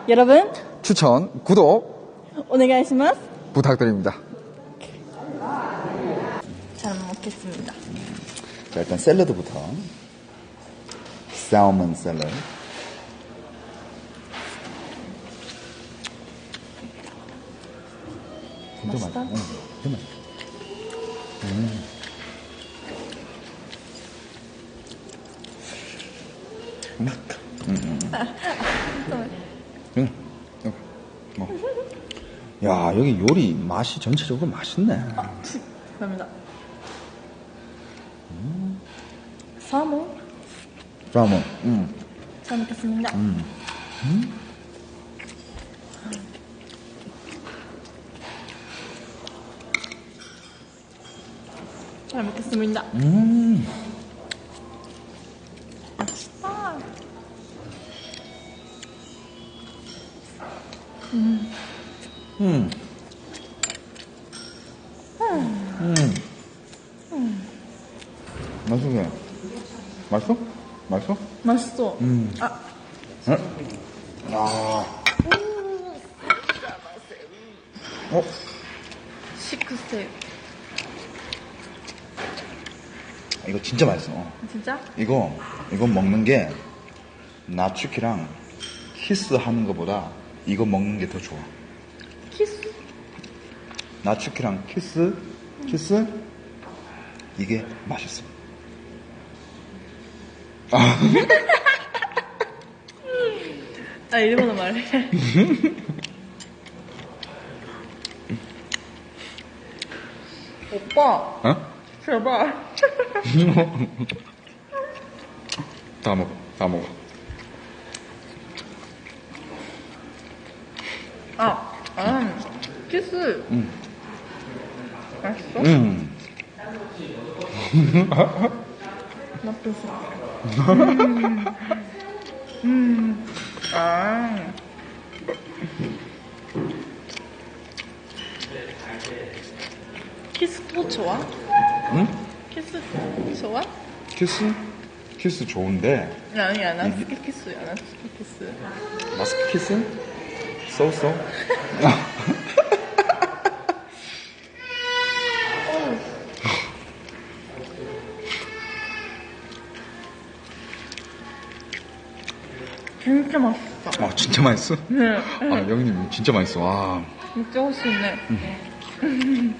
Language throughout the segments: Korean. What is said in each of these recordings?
여러분, 추천, 구독 오네가이시마스. 부탁드립니다. 잘 먹겠습니다. 자, 일단 샐러드부터. 살몬 샐러드. 진짜 맛있다? 맛있어. 진짜 맛있어. 야, 여기 요리 맛이 전체적으로 맛있네. 감사합니다. 사모, 살몬. 잘 먹겠습니다. 잘 먹겠습니다. 맛있다. 맛있네. 맛있어? 맛있어? 맛있어. 시크세. 이거 진짜 맛있어. 진짜? 이거 먹는 게 나츠키랑 키스하는 것보다 이거 먹는 게 더 좋아. 키스? 나츠키랑 키스 이게 맛있어. 아, 일본어 말해. 오빠, 어? 제발. 다 먹어. 키스. 맛있어? 나쁘지. 키스 또 좋아? 응? 키스 좋아? 키스 좋은데 아니야, 난 스키 키스야, 난 스키 키스. 마스크 키스? 쏘. 진짜 맛있다. 진짜 맛있어? 네. 영희님 진짜 맛있어. 와, 진짜 맛있네.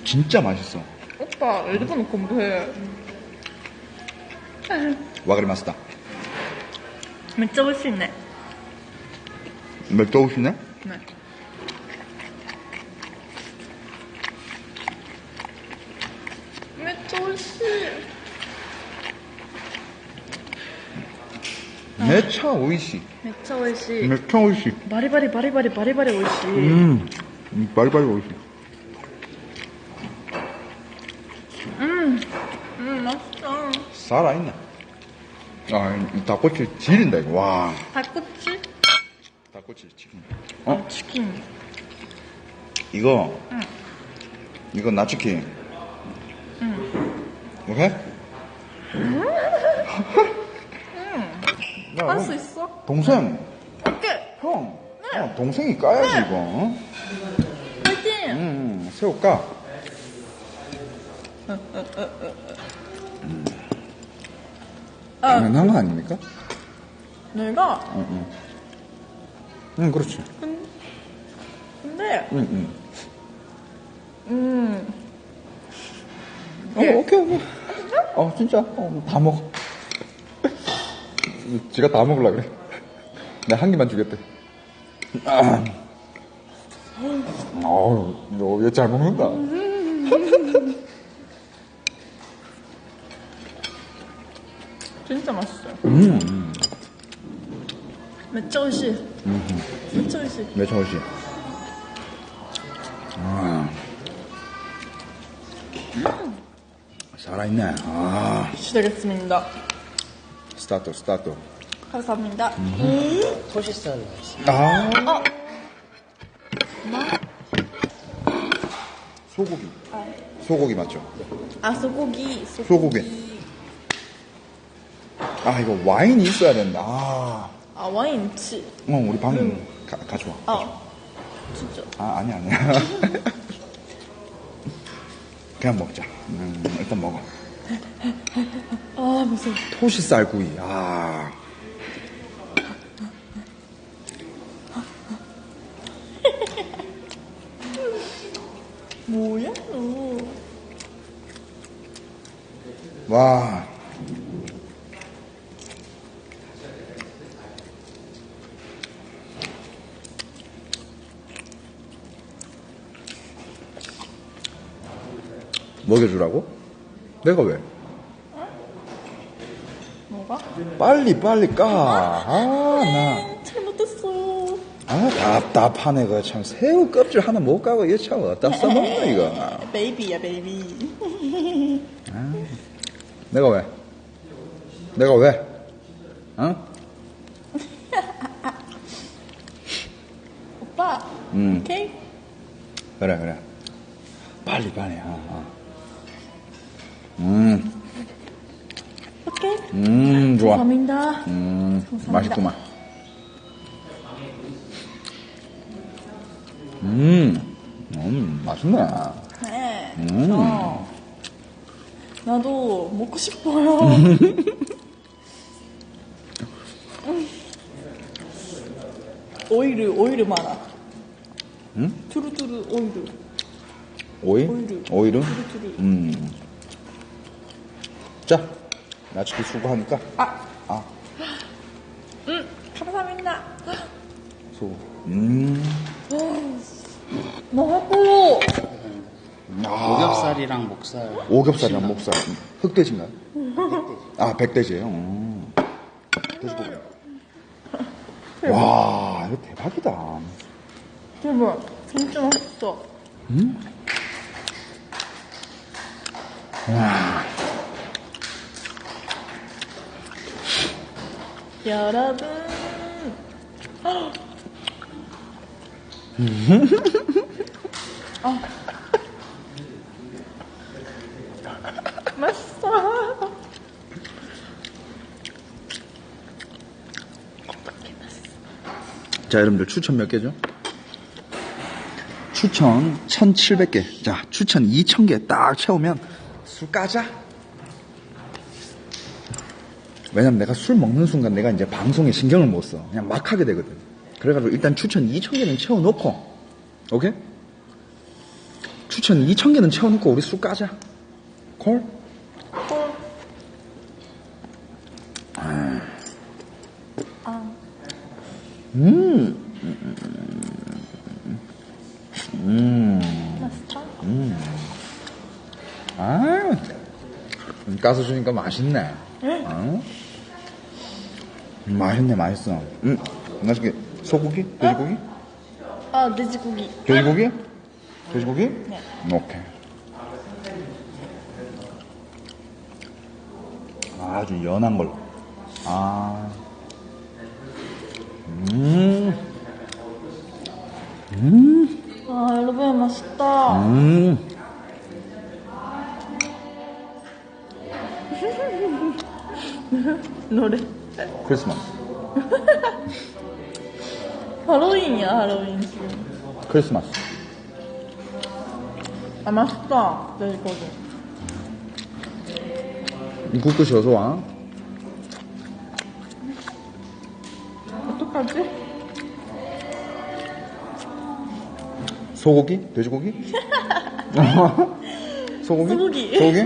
진짜 맛있어. 오빠, 일본어 공부해. 와그리마스다. 진짜 맛있네. 맥주 오시네? 네. 진짜 맛있어. 매차 오이시. 진짜 맛있어. 매차 오이시. 바리바리 맛있어. 바리바리 오이시. 맛있다. 살아있네. 이 닭꼬치 지린다 이거. 와. 닭꼬치? 닭꼬치 치킨. 치킨. 이거 나츠키. 오케이? 야, 할 수 있어? 동생. 오케이. 형. 동생이 까야지 이거. 파이팅! 새우 까. 당연한 거 아닙니까? 내가? 그렇지. 근데, 오케이. 진짜? 다 먹어. 지가 다 먹으려고 그래. 내가 한 개만 주겠대. 너 얘 잘 먹는다. 진짜 맛있어요. 진짜 맛있어. 진짜 맛있어. 매차 오시. 살아있네. 기다렸습니다. 스타트. 감사합니다. 토시스는 소고기 맞죠? 소고기. 소고기. 이거 와인이 있어야 된다. 와인 있지. 우리 방금 가져와. 진짜. 아니야. 그냥 먹자. 일단 먹어. 무서워. 토시 쌀구이. 뭐야, 너? 와. 먹여주라고? 내가 왜? 뭐가? 빨리 까. 나. 잘못했어. 답답하네. 그 참 새우 껍질 하나 못 까고 이거 참 어디다 써먹나 이거. 베이비야, 베이비. 내가 왜? 어? 오빠. 오케이? 그래. 빨리. 오케이? 좋아. 감사합니다. 맛있구만. 맛있네. 네. 나도 먹고 싶어요. 오이르 많아. 응? 두루두루 오이르. 오이르? 두루두루. 자, 나치기 수고하니까. 감사합니다. 수고. 너무 오겹살이랑 목살. 오겹살이랑 목살. 흑돼지인가요? 백돼지예요. 돼지고기. 와, 이거 대박이다. 대박. 진짜 맛있어. 여러분. 맛있어. 자, 여러분들 추천 몇 개죠? 추천 1,700개. 자, 추천 2,000개 딱 채우면 술 까자. 왜냐면 내가 술 먹는 순간 내가 이제 방송에 신경을 못 써. 그냥 막 하게 되거든. 그래가지고 일단 추천 2,000개는 채워놓고, 오케이? 추천 2,000개는 채워놓고 우리 술 까자. 콜? 맛있어? 까서 주니까 맛있네. 맛있어. 맛있게. 소고기? 돼지고기? 돼지고기. 돼지고기? 돼지고기? 네. 오케이. 아주 연한 걸로. 여러분 맛있다. 노래. 크리스마스. 할로윈이야, 할로윈 지금. 크리스마스. 맛있다. 돼지고기. 국끝이 어서 와. 어떡하지? 소고기? 돼지고기? 소고기? 소고기. 소고기?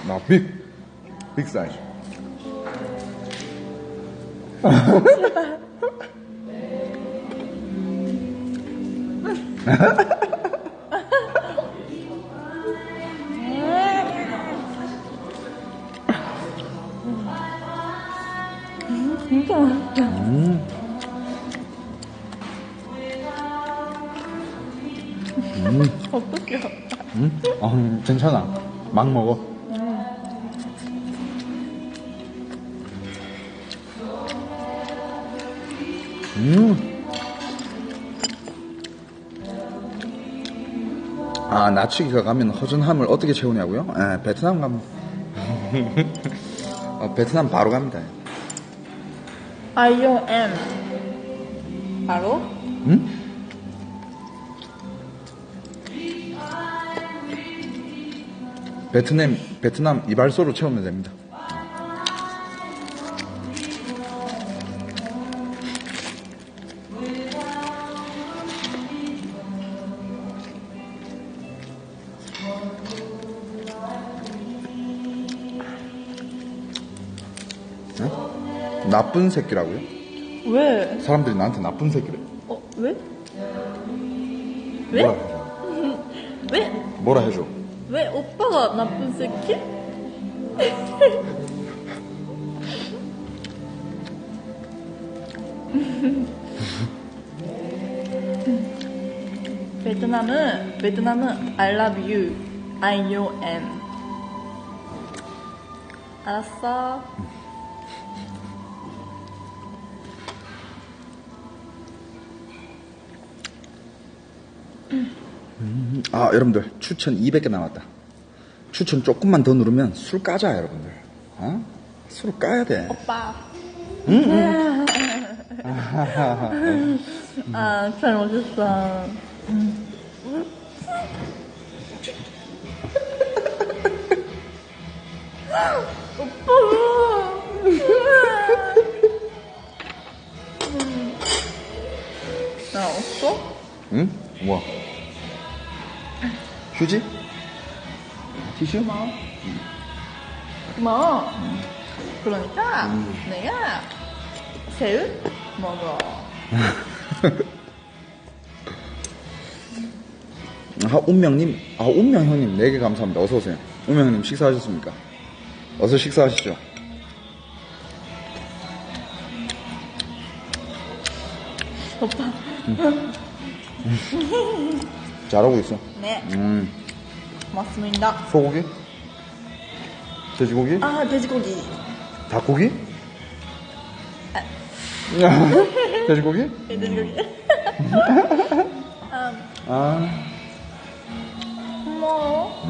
나 빅 사이즈. 진짜 맛있다. 어떡해. 괜찮아. 막 먹어. 나치기가 가면 허전함을 어떻게 채우냐고요? 베트남 가면. 베트남 바로 갑니다. IOM. 바로? 응? 베트남 이발소로 채우면 됩니다. 응? 나쁜 새끼라고요? 왜? 사람들이 나한테 나쁜 새끼래. 왜? 왜? 뭐라 해줘? 왜? 뭐라 해줘? 왜 오빠가 나쁜 새끼? 베트남은 I love you, I know am. 알았어. 아, 여러분들 추천 200개 남았다. 추천 조금만 더 누르면 술 까자, 여러분들. 어? 술 까야 돼. 오빠. 아, 잘 먹었어. 오빠. 나 없어? 응? 뭐? 휴지? 티슈? 고마워. 그러니까 내가 새우 먹어. 아, 운명님, 운명 형님 4개 감사합니다. 어서오세요. 운명 형님 식사하셨습니까? 어서 식사하시죠. 오빠. 잘하고 있어. 네. 음, 맞습니다. 소고기? 돼지고기? 아, 돼지고기. 닭고기? 돼지고기? 돼지고기. 아, 고마워.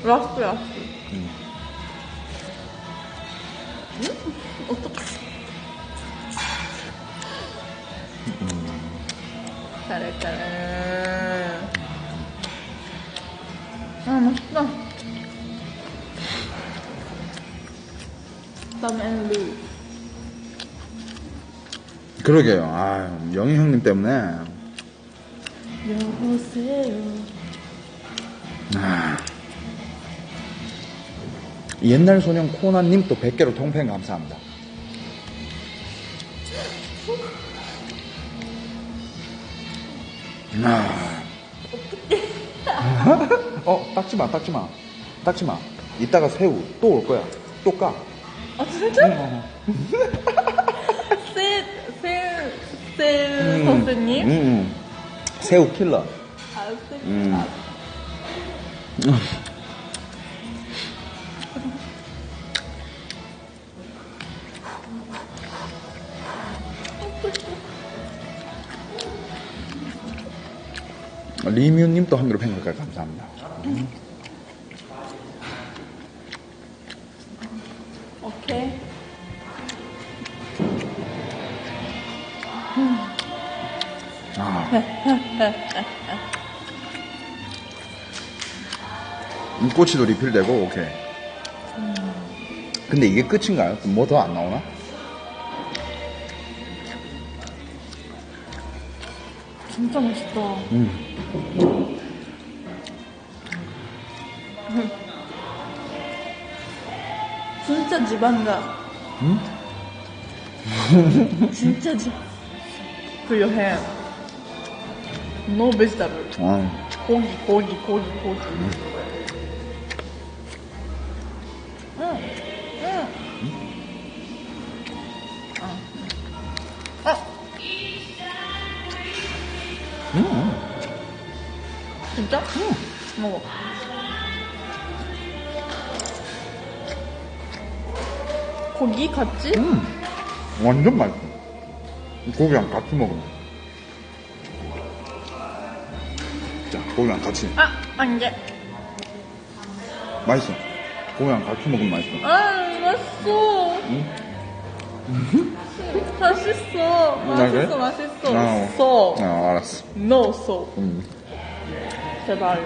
라스트. 어떡해. 잘해. 아, 맛있다. 다음에는 루. 그러게요. 아, 영희 형님 때문에. 여보세요. 아. 옛날 소년 코난님 또 100개로 통팬 감사합니다. 아. 닦지 마. 이따가 새우 또 올 거야. 또 까. 아, 진짜? 세 선생님? 새우 킬러. 아, 리뮤님 또 한 개로 팬클까지 감사합니다. 오케이. 아. 꼬치도 리필되고, 오케이. 근데 이게 끝인가요? 뭐 더 안 나오나? 진짜 맛있다. 진짜 집안가. 진짜 집. 부여해. No vegetable. 고기. 진짜? 먹어. 고기 같이? 완전 맛있어. 고기랑 같이 먹으면. 자, 고기랑 같이. 아, 안 돼. 맛있어. 고기랑 같이 먹으면 맛있어. 아, 맛있어. 맛있어. 그래? 맛있어, 맛있어. 아, 써. 알았어. No, 써. 음. 제발.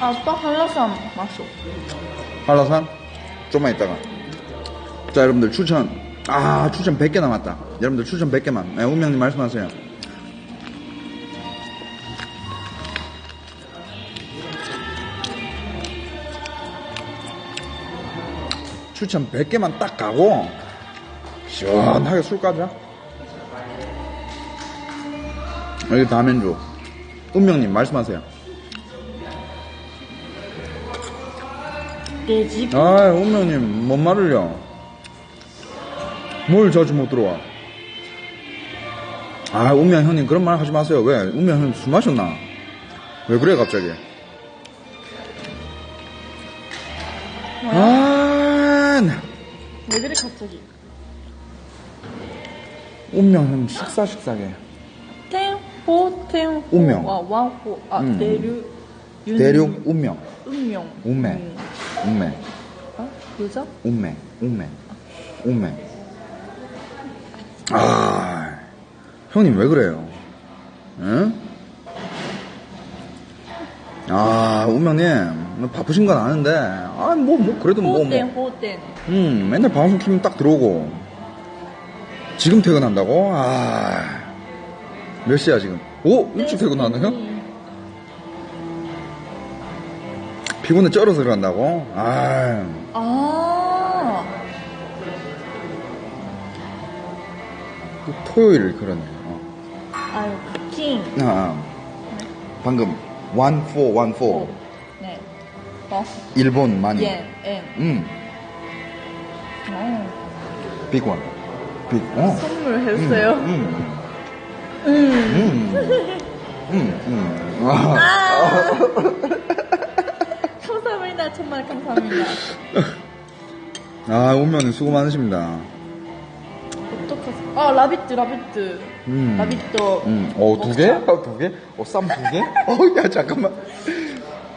아빠 한라산 마셔. 한라산? 좀만 있다가. 자, 여러분들 추천. 추천 100개 남았다. 여러분들 추천 100개만. 네, 운명님 말씀하세요. 추천 100개만 딱 가고, 시원하게 술 까자. 여기 다면주. 운명님 말씀하세요. 돼지. 운명님, 뭔 말을요? 뭘 자주 못 들어와? 운명 형님, 그런 말 하지 마세요. 왜? 운명 형님 술 마셨나? 왜 그래, 갑자기? 왜 그래 갑자기? 운명 형님 식사게. 템포. 운명. 왕호. 대류. 대륙, 운명. 운명. 운매. 여자? 운매. 형님 왜 그래요? 응? 운명님, 바쁘신 건 아는데, 그래도 호땡. 맨날 방송 키면 딱 들어오고. 지금 퇴근한다고? 몇 시야, 지금? 일찍 퇴근하네요? 피곤해 쩔어서 그런다고? 또 토요일 그러네. 킹. 방금 1414. 네. 일본 많이. 옌. 빅원. 선물했어요. 감사합니다. 정말 감사합니다. 운명님 수고 많으십니다. 어떡하지? 라비트. 라비트. 두 개? 두 개? 쌈 두 개? 야, 잠깐만.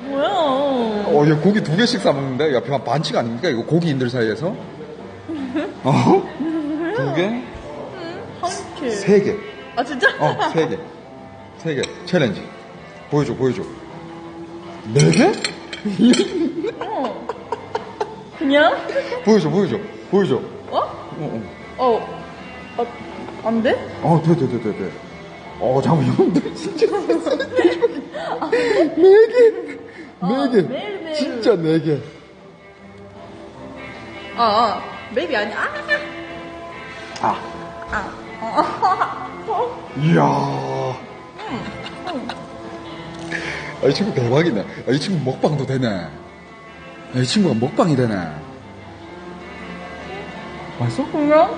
뭐야? 야, 고기 2개씩 싸먹는데? 야, 반칙 아닙니까? 이거 고기인들 사이에서? 2개? 한 개. 3개. 진짜? 3개. 3개. 챌린지. 보여줘. 4개? 그냥? 보여줘. 안 돼? 돼. 잠깐만, 이건데, 진짜. 4개. 4개. 매일. 진짜 4개. maybe 아니야. 이야. 이 친구 대박이네. 이 친구 먹방도 되네. 이 친구가 먹방이 되네. 맛있어? 그냥?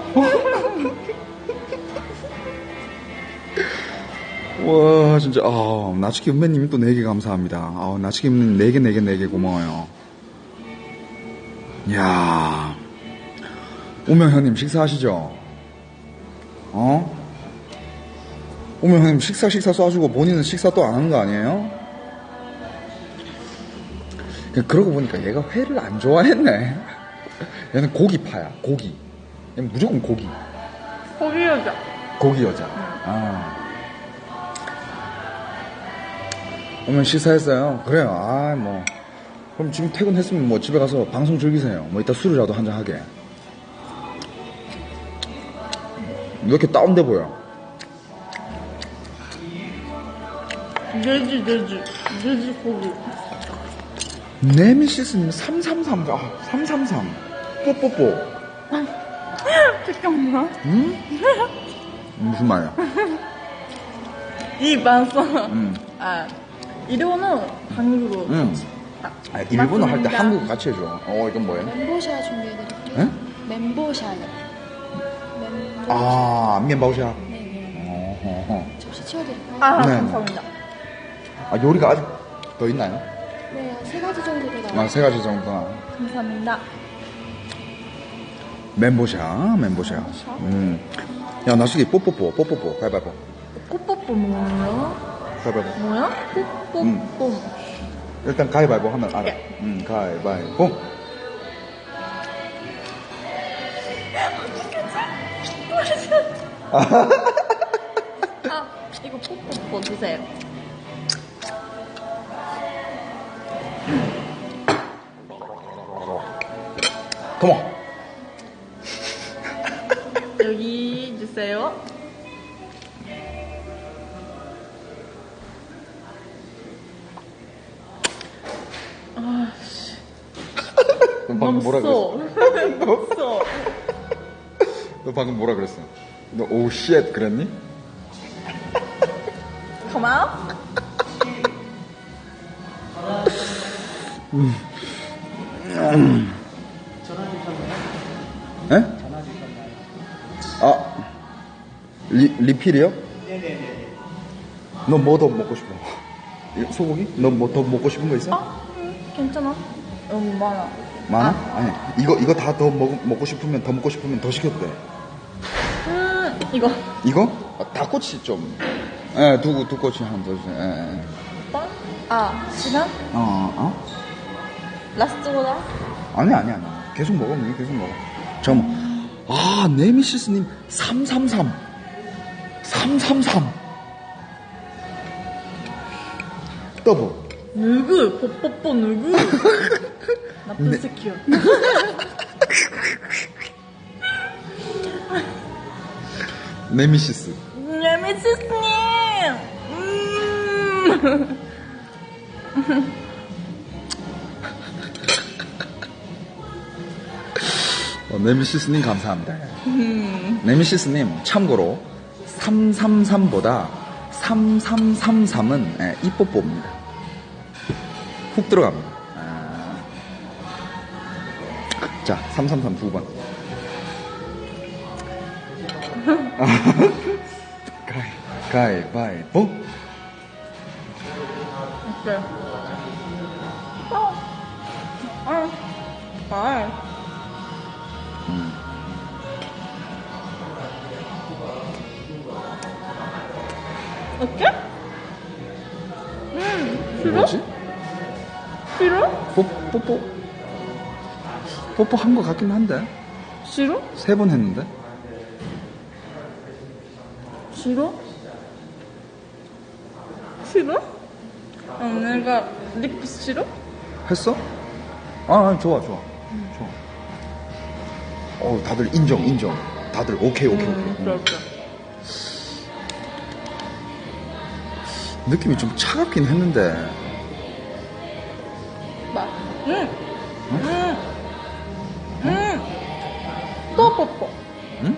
와, 진짜, 나치키 은매님이 또 4개 감사합니다. 나치키 은매님 4개 고마워요. 이야. 우명형님 식사하시죠? 우명형님 식사 쏴주고 본인은 식사 또 안 하는 거 아니에요? 그러고 보니까 얘가 회를 안 좋아했네. 얘는 고기파야, 고기. 얘는 무조건 고기. 고기 여자. 고기 여자. 오면 식사했어요? 그래요. 그럼 지금 퇴근했으면 집에 가서 방송 즐기세요. 이따 술이라도 한잔 하게. 왜 이렇게 다운돼 보여? 돼지 고기. 네미시스님 333. 333. 뽀뽀뽀. 잠깐만. 응? 무슨 말이야? 이 방송. 일본은 한국으로. 일본어 할 때 한국 같이 해줘. 이건 뭐예요? 멘보샤 준비해드릴게요. 에? 멘보샤요. 면바오샤. 네. 접시 치워드릴까요? 네. 감사합니다. 요리가 아직 더 있나요? 네, 3가지 정도로 나와요. 3가지 정도나. 감사합니다. 멘보샤. 야, 나중에 뽀뽀뽀. 가위바위보. 뽀뽀뽀 뭐야? 가위바위보. 뭐야? 뽀뽀뽀. 일단 가위바위보 하면 알아. 네. 가위바위보. 아, 이거 뽀뽀뽀 드세요. 컴온. 여기 주세요. 너 방금 뭐라 그랬어? 없어. 너 방금 뭐라 그랬어? 너 오우 쉣 그랬니? Come out. 에? 아, 리필이요? 네네네. 너 뭐 더 먹고 싶어? 소고기? 너 뭐 더 먹고 싶은 거 있어? 아, 괜찮아. 너무 많아. 많아? 아니, 이거 다 더 먹고 싶으면 더 시켜도 돼. 이거. 이거? 아, 닭꼬치 좀. 예, 두 꼬치 한 더 주세요. 예. 빵? 아, 시간? 라스트보다? 아니. 계속 먹어, 계속 먹어. 잠깐만. 아, 네미시스님, 333. 더블. 누구? 뽀뽀뽀 누구? 나쁜 네. 새끼야. 네미시스. 네미시스님! 네미시스님 감사합니다. 네미시스님, 참고로 333보다 3333은 이뽀뽀입니다. 훅 들어갑니다. 자, 333 두 번. 가위바위보. 오케이. 아. 오케이? 싫어? 뭐지? 싫어? 뽀뽀 한 거 같긴 한데. 싫어? 3번 했는데. 싫어? 싫어? 내가 립 싫어? 했어? 아, 좋아. 좋아. 다들 인정. 다들 오케이. 그래, 그래. 느낌이 좀 차갑긴 했는데. 또 뽀뽀. 응?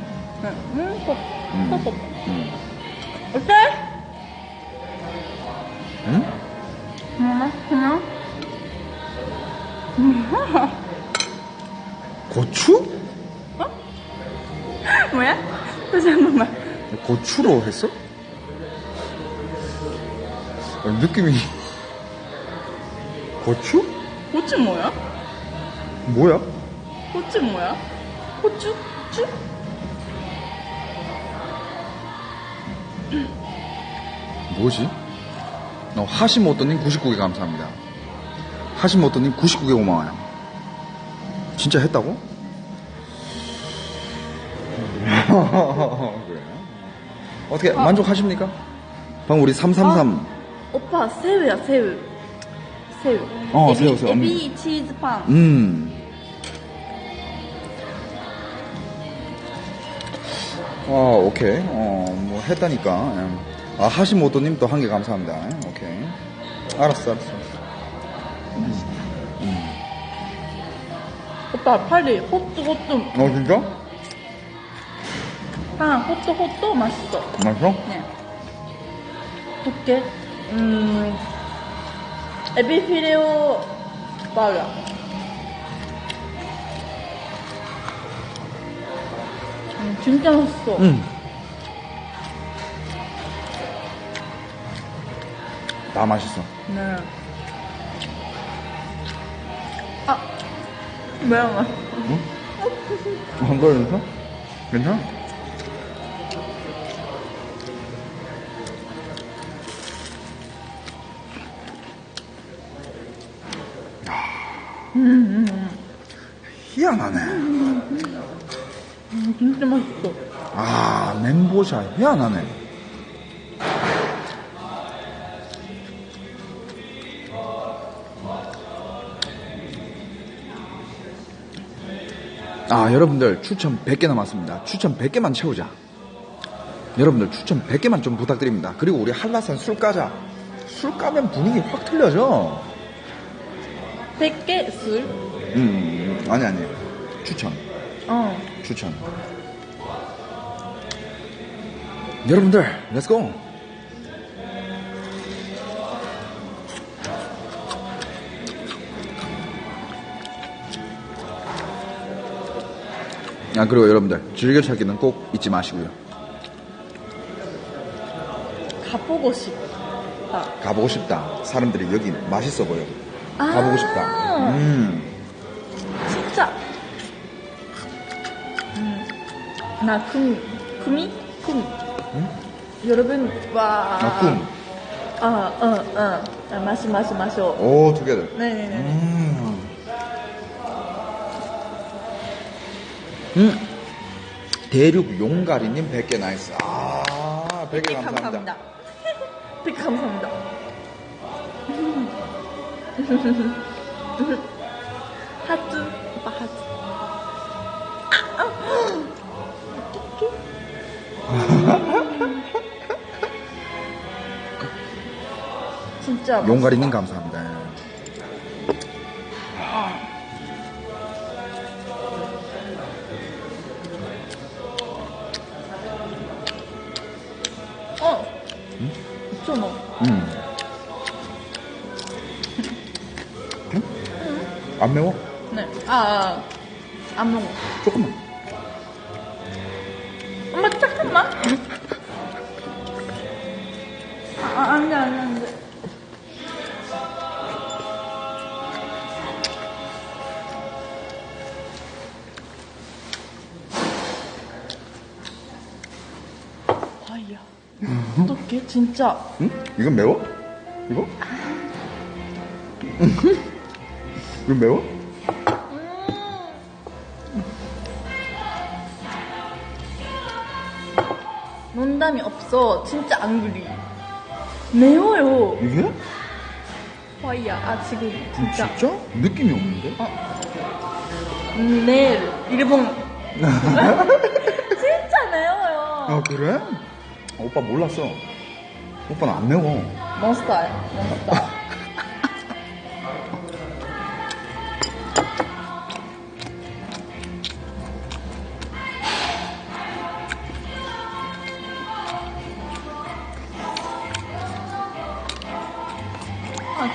뽀뽀. 또 뽀뽀. 오케이? 응? 그냥. 고추? 뭐야? 다시 한 번만. 고추로 했어? 느낌이. 고추? 고추 뭐야? 뭐야? 고추 뭐야? 고추? 쭈? 뭐지? 하시모토님 99개 감사합니다. 하시모토님 99개 고마워요. 진짜 했다고? 그래. 어떻게 만족하십니까? 방금 우리 333. 오빠 새우야 새우. 새우. 새우. 에비 치즈빵. 오케이. 뭐 했다니까. 하시모토님 또 1개 감사합니다. 오케이. 알았어. 오빠 빨리 호뚜. 진짜? 호뚜 맛있어. 맛있어? 네. 어떻게? 에비 피레오 버거. 진짜 맛있어. 다 맛있어. 네. 매워. 안 걸려서? 괜찮아? 희한하네. 진짜 맛있어. 아, 멘보샤 희한하네. 아, 여러분들 추천 100개 남았습니다. 추천 100개만 채우자. 여러분들 추천 100개만 좀 부탁드립니다. 그리고 우리 한라산 술 까자. 술 까면 분위기 확 틀려져. 100개 술? 아니. 추천. 어. 추천. 여러분들, 렛츠고! 아, 그리고 여러분들, 즐겨찾기는 꼭 잊지 마시고요. 가보고 싶다. 가보고 싶다. 사람들이 여기 맛있어 보여. 가보고 싶다. 진짜. 나 금이? 여러분, 와. 아, 꿈. 마셔. 오, 두 개들. 네네네. 대륙 용가리님 100개 나이스. 아, 100개 감사합니다. 100개 감사합니다. 하트, 오빠 하트. 진짜. 용가리님 감사합니다. 있잖아. 안 매워? 네. 안 먹어. 조금만. 엄마, 잠깐만. 안 돼. 아야. 어떡해, 진짜. 응? 이건 매워? 이거? 이건 매워? 농담이 없어. 진짜 안 그리. 매워요. 이게? 와이야. 지금 진짜. 진짜? 느낌이 없는데? 내일 일본. 진짜 매워요. 아, 그래? 오빠 몰랐어. 오빠는 안 매워. 몬스타야. 몬스타.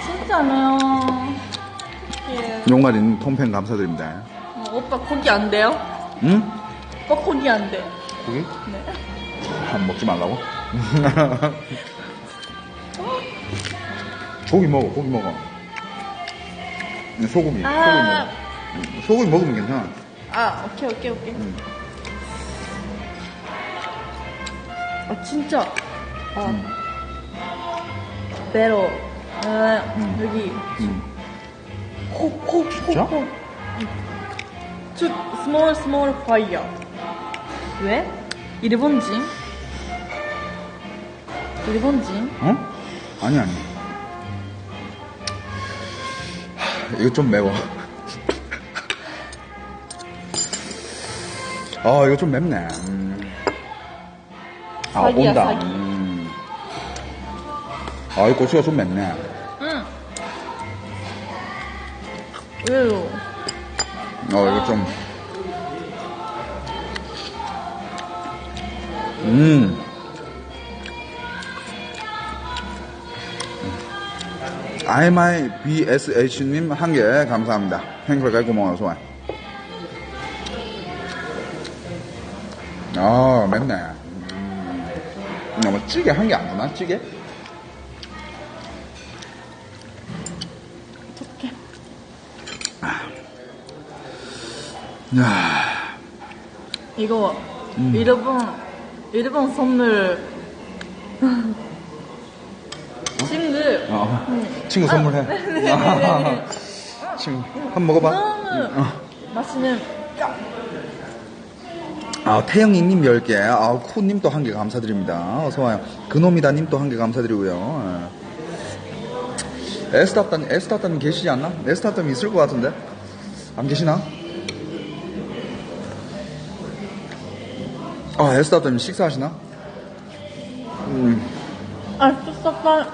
진짜 매워. 예. 용가리님 통팬 감사드립니다. 오빠 고기 안 돼요? 응? 오빠 고기 안 돼. 고기? 네. 먹지 말라고? 고기 먹어. 소고기. 소고기 먹으면 괜찮아. 오케이. 진짜. 배로. 여기. 진짜? small fire. 왜? 일본진? 어? 아니. 이거 좀 매워. 이거 좀 맵네. 사기야, 온다. 사기. 이 고추가 좀 맵네. 왜요? 이거 좀. IMIBSH님 1개 감사합니다. 행복하게 고마워서. 맵네. 뭐 찌개 1개 안 주나? 찌개? 어떡해. 야. 이거 일본 선물 친구 친구 선물해. 네네네네. 친구 한번 먹어봐. 너무 맛있는 태영이님 10개. 쿠님 또 1개 감사드립니다. 어서와요. 그놈이다님 또 1개 감사드리고요. 에스타따님 계시지 않나? 에스타따님 있을 것 같은데? 안 계시나? 에스타따님 식사하시나? 에스타따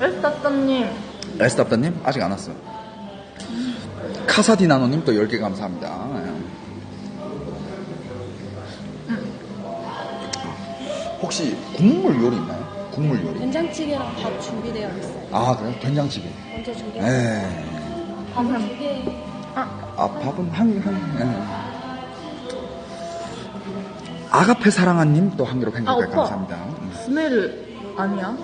에스타따님 에스타따님? 아직 안 왔어. 카사디나노님 또 10개 감사합니다. 혹시 국물 요리 있나요? 국물 요리? 된장찌개랑 밥 준비되어 있어요. 그래? 된장찌개. 먼저 준비. 밥 한 개. 밥은 아가페 사랑아님 또 1개로 팬클까지 오빠. 감사합니다. 스멜 아니야?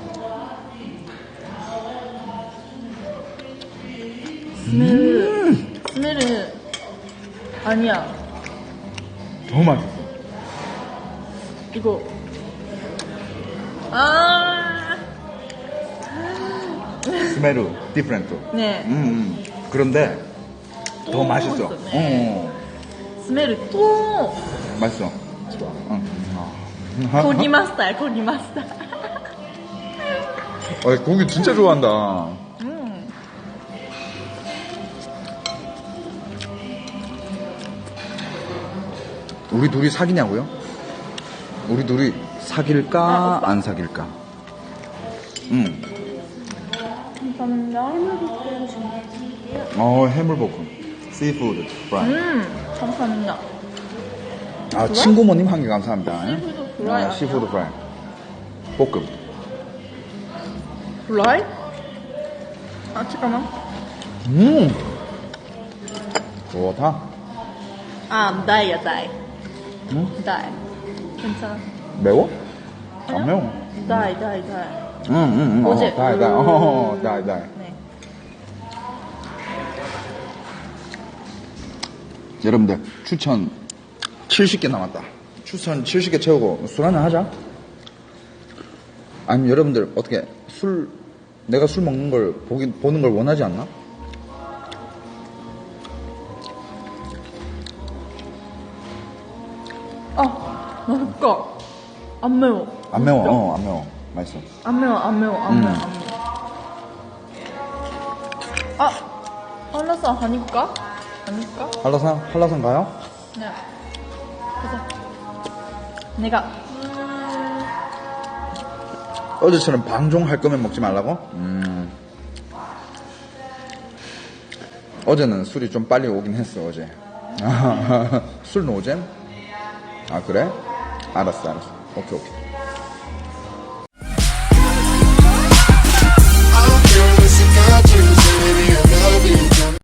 스멜은 아니야. 너무 맛있어. 이거 스메르 디프렌트. 네. 그런데 더 오, 맛있어. 네. 스멜 또 맛있어. 좋아. 고기 마스터야, 고기 마스터. 고기 진짜 좋아한다. 우리 둘이 사귀냐고요? 우리 둘이 사귈까 안 사귈까? 감사합니다. 해물국수 준비해드릴게요. 해물볶음, 씨푸드 프라이. 감사합니다. 친구모님 1개 감사합니다. 시푸드 프라이 아니야? 시푸드 프라이. 볶음. 플라이? 잠깐만. 좋다. 다이야, 다이. 다이. 괜찮아. 매워? 안 매워. 다이. 어제. 다이. 다이. 네. 여러분들, 추천 70개 남았다. 추천 70개 채우고 술 한잔 하자. 아니면 여러분들, 어떻게, 내가 술 먹는 걸 보는 걸 원하지 않나? 맛있다. 안 매워. 안 매워. 안 매워. 맛있어. 안 매워. 한라산 하니까? 한라산 가요? 네. 가자. 내가 어제처럼 방종할 거면 먹지 말라고? 어제는 술이 좀 빨리 오긴 했어, 어제. 술 노잼? 그래? 알았어. 오케이.